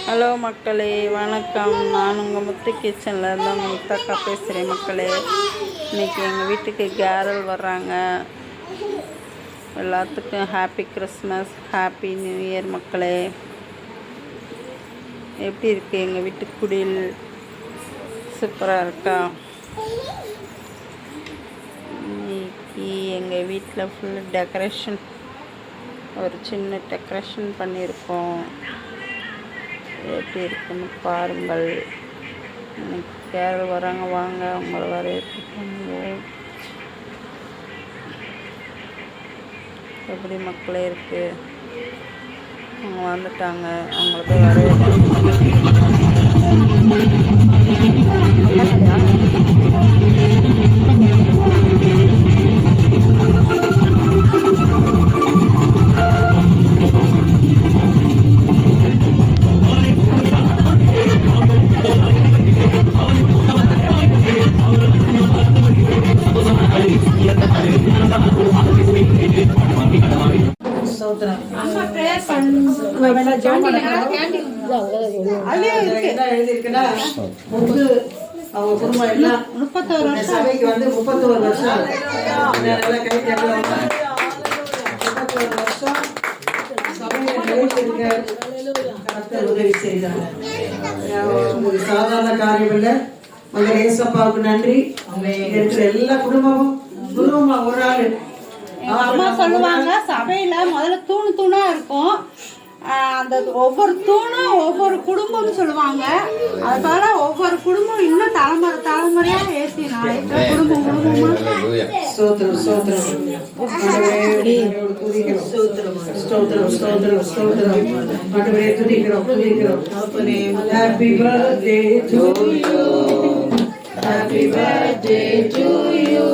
Hello மக்களே, வணக்கம். நான் உங்கள் முத்து கிச்சனில் இருந்து உங்கள் முத்தக்கா பேசுகிறேன் மக்களே. இன்றைக்கி எங்கள் வீட்டுக்கு கேரல் வர்றாங்க. எல்லாத்துக்கும் happy Christmas, happy new year மக்களே. எப்படி இருக்குது எங்கள் வீட்டு குடில்? சூப்பராக இருக்கா? இன்னைக்கு எங்கள் வீட்டில் ஃபுல் டெக்கரேஷன், ஒரு சின்ன டெக்கரேஷன் பண்ணியிருக்கோம். எப்படி இருக்குன்னு பாருங்கள். இன்னைக்கு யார் வராங்க, வாங்க அவங்கள வரவேற்பு பண்ணுவோம். எப்படி மக்களே இருக்கு? அவங்க வந்துட்டாங்க, அவங்களுக்கு அவங்க குடும்பம் எல்லாம் 31 வருஷம் சபைக்கு வந்து 31 வருஷம் 31 வருஷம் சபையில கர்த்தர் உதவி செய்தாங்க. சாதாரண காரியம் இல்லை. மகன் ஏசப்பாவுக்கு நன்றி. இருக்கிற எல்லா குடும்பமும் ஒரு ஆளு அம்மா சொல்லுவாங்க, சபையில முதல்ல தூணா இருக்கும். அந்த ஒவ்வொரு தூணும் ஒவ்வொரு குடும்பம் சொல்லுவாங்க. அதனால ஒவ்வொரு குடும்பம் இன்னும் தலைமுறையா ஏசி குடும்பம் Happy birthday to you.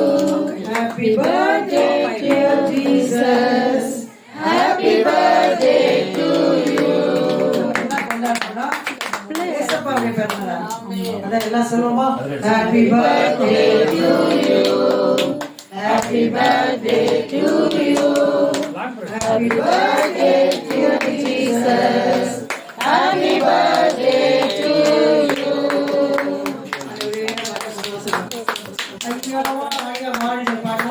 Happy birthday dear Jesus. Happy birthday to you. ஏசப்பாவே பிறந்தா. அதெல்லாம் சொல்லுமா? Happy birthday to you. Happy birthday to you. Happy birthday dear Jesus. Happy birthday to you.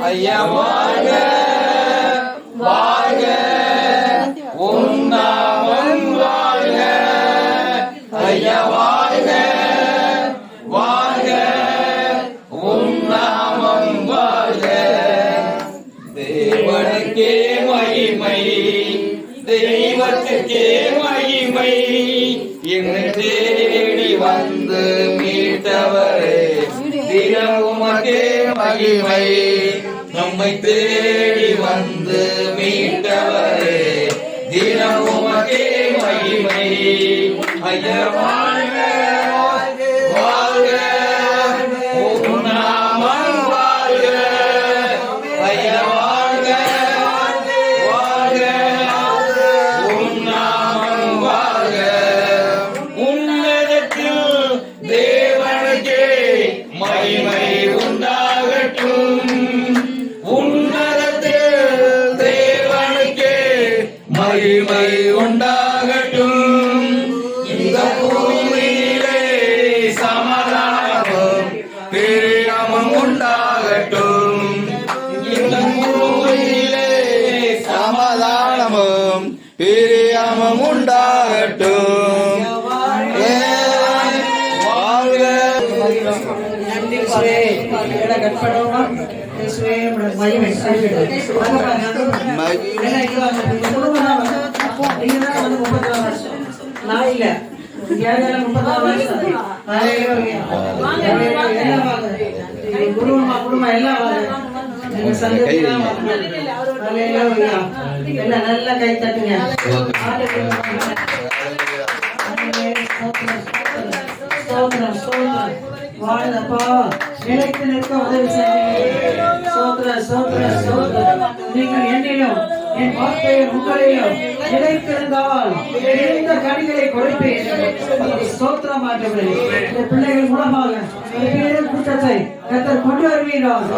ஐயா வாழ்க வாழ்க, உன் நாமம் வாழ்க. ஐயா வாழ்க வாழ்க, உன் நாமம் வாழ்க. தேவனுக்கே மகிமை, தெய்வத்துக்கே மகிமை. என்னை தேடி வந்து மீட்டவரே, தினமுமக்கே மகிமை. நம்மை தேடி வந்து மீட்டவரே, தினமுமக்கே மகிமை. ஐயா வாழ்க வாழ்க, உன் நாமம் வாழ்க. ஐயா வாழ்க வாழ்க, உன் நாமம் வாழ்க. உன்னதத்தில் தேவனுக்கே மகிமை உண்டாகட்டும். உன்னதத்தில் தேவனுக்கே மகிமை உண்டாகட்டும். இந்த பூமியிலே சமாதானமும் பிரியமும் உண்டாகட்டும். இந்த பூமியிலே சமாதானமும் பிரியமும் உண்டாகட்டும். வாழ்க. நன்றி சுவே. கட் பண்ணுவோமா? சுவே மகிமை நான் இல்ல 34 வருஷம் குடும்பம் எல்லாம் எல்லாம் நல்லா கை தட்டுங்க. வாழ்ந்தப்பா நிலைத்து நிற்க உதவி செய்யுங்க. நீங்கள் என்னையும் என் வார்த்தையும் உங்களையும் நிலைத்திருந்தால் எந்த கனிகளை கொடுப்பேன். ஸ்தோத்திரம் ஆண்டவரே, இந்த பிள்ளைகள் மூலமாக பெரும் கூட்டத்தை கர்த்தர் கொண்டு வருவீராக.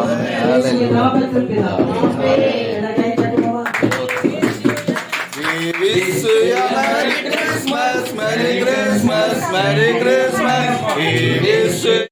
இயேசுவின் நாமத்தில் பிதாவே. கை தட்டுவோமா? We wish you a Merry Christmas. Merry Christmas, Merry Christmas. It is